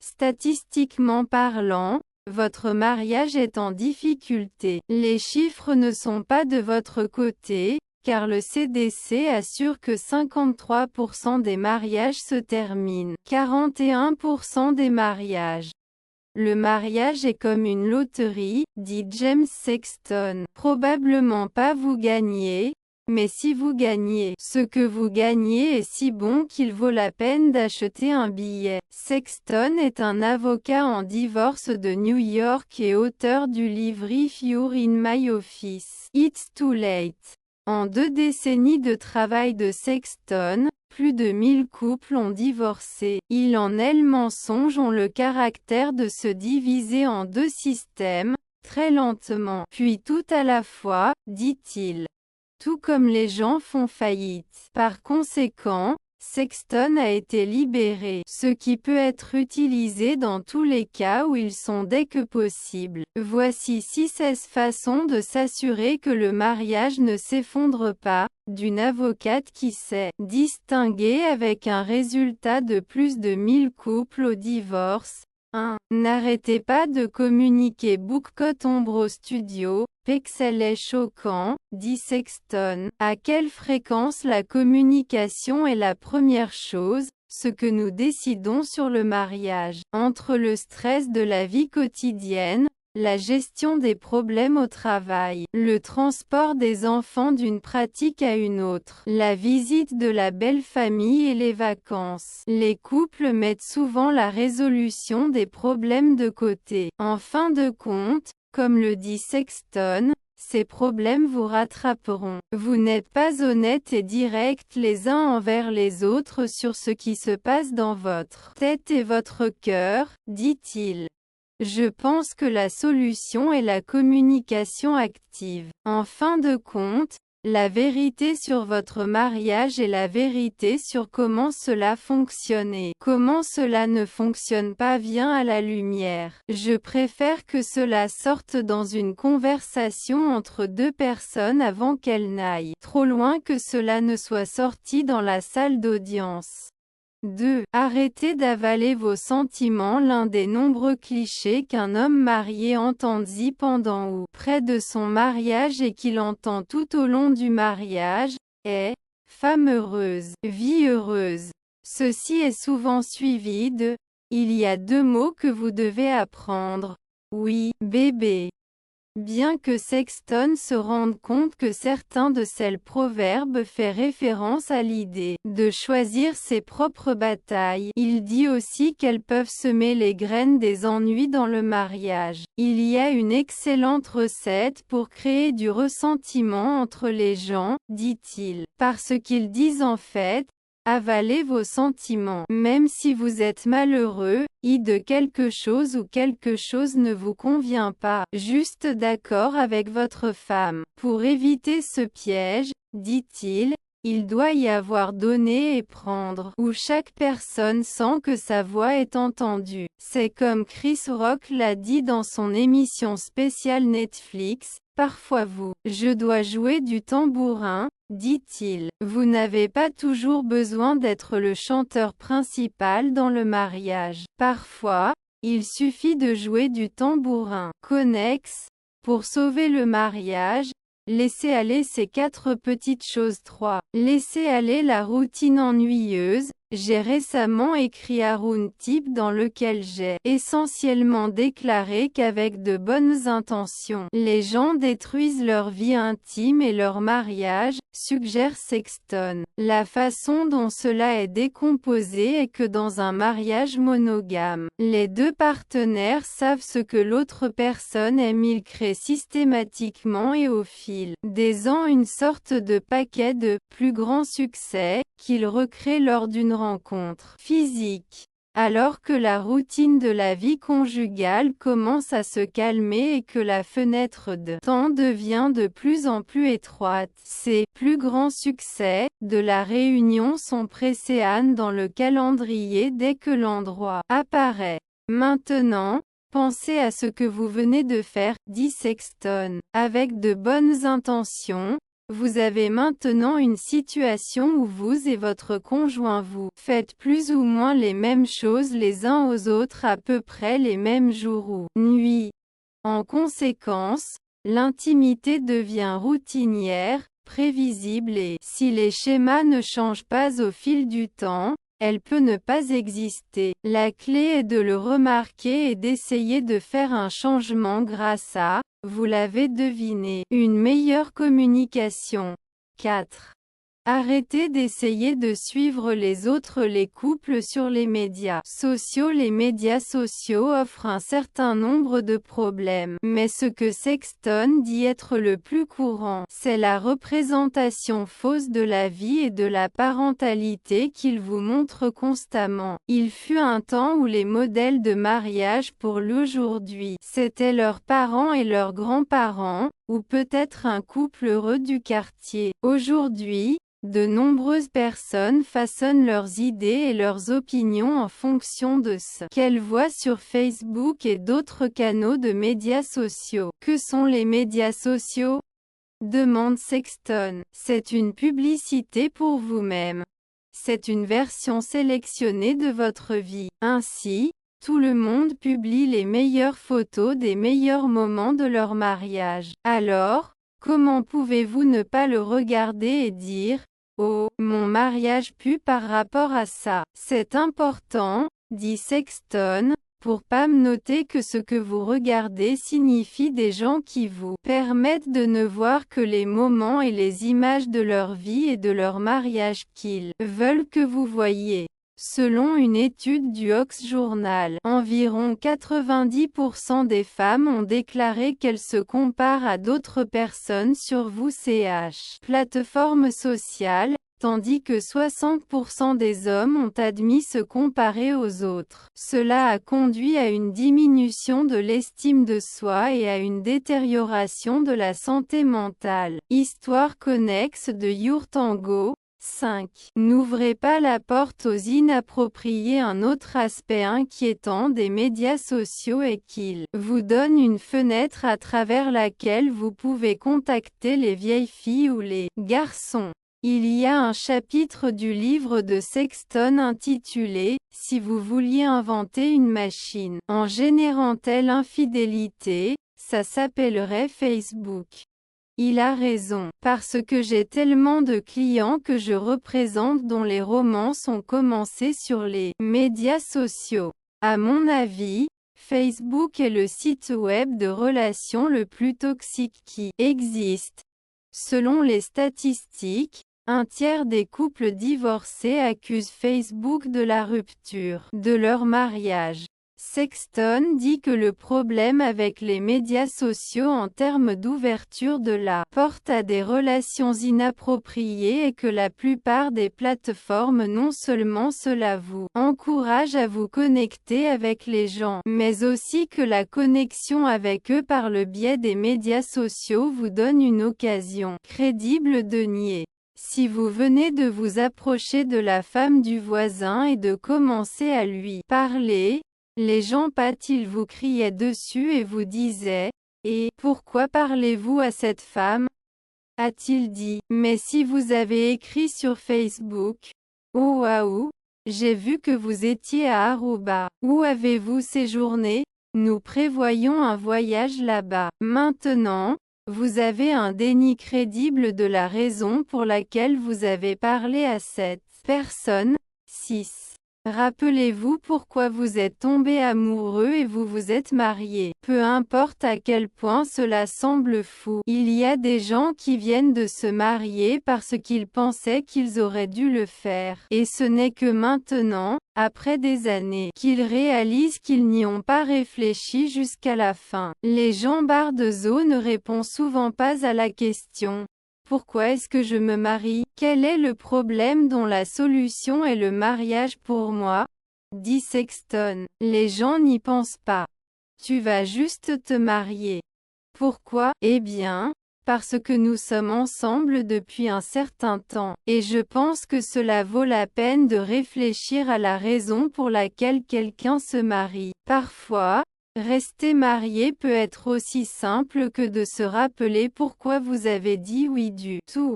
Statistiquement parlant, votre mariage est en difficulté. Les chiffres ne sont pas de votre côté, car le CDC assure que 53% des mariages se terminent. 41% des mariages. Le mariage est comme une loterie, dit James Sexton. Probablement pas vous gagnez, mais si vous gagnez, ce que vous gagnez est si bon qu'il vaut la peine d'acheter un billet. Sexton est un avocat en divorce de New York et auteur du livre If You're in My Office, It's Too Late. En 2 décennies de travail de Sexton, plus de 1000 couples ont divorcé. Il en est le mensonge ont le caractère de se diviser en 2 systèmes, très lentement, puis tout à la fois, dit-il. Tout comme les gens font faillite. Par conséquent, Sexton a été libéré, ce qui peut être utilisé dans tous les cas où ils sont dès que possible. Voici 6 façons de s'assurer que le mariage ne s'effondre pas, d'une avocate qui s'est distinguée avec un résultat de plus de 1000 couples au divorce. 1. N'arrêtez pas de communiquer. Bookcott Ombro Studio, Pexel est choquant, dit Sexton. À quelle fréquence la communication est la première chose, ce que nous décidons sur le mariage. Entre le stress de la vie quotidienne, la gestion des problèmes au travail, le transport des enfants d'une pratique à une autre, la visite de la belle famille et les vacances. Les couples mettent souvent la résolution des problèmes de côté. En fin de compte, comme le dit Sexton, ces problèmes vous rattraperont. Vous n'êtes pas honnête et direct les uns envers les autres sur ce qui se passe dans votre tête et votre cœur, dit-il. Je pense que la solution est la communication active. En fin de compte, la vérité sur votre mariage est la vérité sur comment cela fonctionne et comment cela ne fonctionne pas vient à la lumière. Je préfère que cela sorte dans une conversation entre 2 personnes avant qu'elles n'aillent trop loin que cela ne soit sorti dans la salle d'audience. 2. Arrêtez d'avaler vos sentiments. L'un des nombreux clichés qu'un homme marié entendit pendant ou près de son mariage et qu'il entend tout au long du mariage, est « femme heureuse, vie heureuse ». Ceci est souvent suivi de « il y a 2 mots que vous devez apprendre. Oui, bébé ». Bien que Sexton se rende compte que certains de ces proverbes font référence à l'idée de choisir ses propres batailles, il dit aussi qu'elles peuvent semer les graines des ennuis dans le mariage. Il y a une excellente recette pour créer du ressentiment entre les gens, dit-il, parce qu'ils disent en fait, avalez vos sentiments. Même si vous êtes malheureux, de quelque chose ou quelque chose ne vous convient pas, juste d'accord avec votre femme. Pour éviter ce piège, dit-il, il doit y avoir donner et prendre, où chaque personne sent que sa voix est entendue. C'est comme Chris Rock l'a dit dans son émission spéciale Netflix, parfois je dois jouer du tambourin, dit-il. Vous n'avez pas toujours besoin d'être le chanteur principal dans le mariage. Parfois, il suffit de jouer du tambourin. Connexe. Pour sauver le mariage, laissez aller ces 4 petites choses. 3. Laissez aller la routine ennuyeuse. J'ai récemment écrit Haroun Type dans lequel j'ai essentiellement déclaré qu'avec de bonnes intentions, les gens détruisent leur vie intime et leur mariage, suggère Sexton. La façon dont cela est décomposé est que dans un mariage monogame, les 2 partenaires savent ce que l'autre personne aime. Ils créent systématiquement et au fil des ans une sorte de paquet de plus grand succès qu'ils recréent lors d'une rencontre physique. Alors que la routine de la vie conjugale commence à se calmer et que la fenêtre de temps devient de plus en plus étroite, ces plus grands succès de la réunion sont précédents dans le calendrier dès que l'endroit apparaît. Maintenant, pensez à ce que vous venez de faire, dit Sexton. Avec de bonnes intentions, Vous avez maintenant une situation où vous et votre conjoint vous faites plus ou moins les mêmes choses les uns aux autres à peu près les mêmes jours ou nuits. En conséquence, l'intimité devient routinière, prévisible et, si les schémas ne changent pas au fil du temps, elle peut ne pas exister. La clé est de le remarquer et d'essayer de faire un changement grâce à, vous l'avez deviné, une meilleure communication. 4. Arrêtez d'essayer de suivre les autres les couples sur les médias sociaux. Les médias sociaux offrent un certain nombre de problèmes, mais ce que Sexton dit être le plus courant, c'est la représentation fausse de la vie et de la parentalité qu'ils vous montrent constamment. Il fut un temps où les modèles de mariage pour l'aujourd'hui, c'étaient leurs parents et leurs grands-parents, ou peut-être un couple heureux du quartier. Aujourd'hui, de nombreuses personnes façonnent leurs idées et leurs opinions en fonction de ce qu'elles voient sur Facebook et d'autres canaux de médias sociaux. Que sont les médias sociaux? Demande Sexton. C'est une publicité pour vous-même. C'est une version sélectionnée de votre vie. Ainsi, tout le monde publie les meilleures photos des meilleurs moments de leur mariage. Alors, comment pouvez-vous ne pas le regarder et dire « Oh, mon mariage pue par rapport à ça ». C'est important, dit Sexton, pour Pam noter que ce que vous regardez signifie des gens qui vous permettent de ne voir que les moments et les images de leur vie et de leur mariage qu'ils veulent que vous voyiez. Selon une étude du Ox Journal, environ 90% des femmes ont déclaré qu'elles se comparent à d'autres personnes sur VooCH, plateforme sociale, tandis que 60% des hommes ont admis se comparer aux autres. Cela a conduit à une diminution de l'estime de soi et à une détérioration de la santé mentale. Histoire connexe de Yurtango. 5. N'ouvrez pas la porte aux inappropriés. Un autre aspect inquiétant des médias sociaux est qu'ils vous donnent une fenêtre à travers laquelle vous pouvez contacter les vieilles filles ou les garçons. Il y a un chapitre du livre de Sexton intitulé « Si vous vouliez inventer une machine, en générant telle infidélité, ça s'appellerait Facebook ». Il a raison, parce que j'ai tellement de clients que je représente dont les romances ont commencé sur les médias sociaux. À mon avis, Facebook est le site web de relations le plus toxique qui existe. Selon les statistiques, un tiers des couples divorcés accusent Facebook de la rupture de leur mariage. Sexton dit que le problème avec les médias sociaux en termes d'ouverture de la porte à des relations inappropriées est que la plupart des plateformes non seulement cela vous encourage à vous connecter avec les gens, mais aussi que la connexion avec eux par le biais des médias sociaux vous donne une occasion crédible de nier. Si vous venez de vous approcher de la femme du voisin et de commencer à lui parler, les gens ils vous criaient dessus et vous disaient « Et, pourquoi parlez-vous à cette femme ?» a-t-il dit. Mais si vous avez écrit sur Facebook « Oh waouh, j'ai vu que vous étiez à Aruba. Où avez-vous séjourné? Nous prévoyons un voyage là-bas. » Maintenant, vous avez un déni crédible de la raison pour laquelle vous avez parlé à cette personne. 6. Rappelez-vous pourquoi vous êtes tombé amoureux et vous vous êtes marié. Peu importe à quel point cela semble fou, il y a des gens qui viennent de se marier parce qu'ils pensaient qu'ils auraient dû le faire. Et ce n'est que maintenant, après des années, qu'ils réalisent qu'ils n'y ont pas réfléchi jusqu'à la fin. Les gens Bardezot ne répondent souvent pas à la question. Pourquoi est-ce que je me marie? Quel est le problème dont la solution est le mariage pour moi? Dit Sexton. Les gens n'y pensent pas. Tu vas juste te marier. Pourquoi? Eh bien, parce que nous sommes ensemble depuis un certain temps, et je pense que cela vaut la peine de réfléchir à la raison pour laquelle quelqu'un se marie. Parfois, Rester marié peut être aussi simple que de se rappeler pourquoi vous avez dit oui du tout.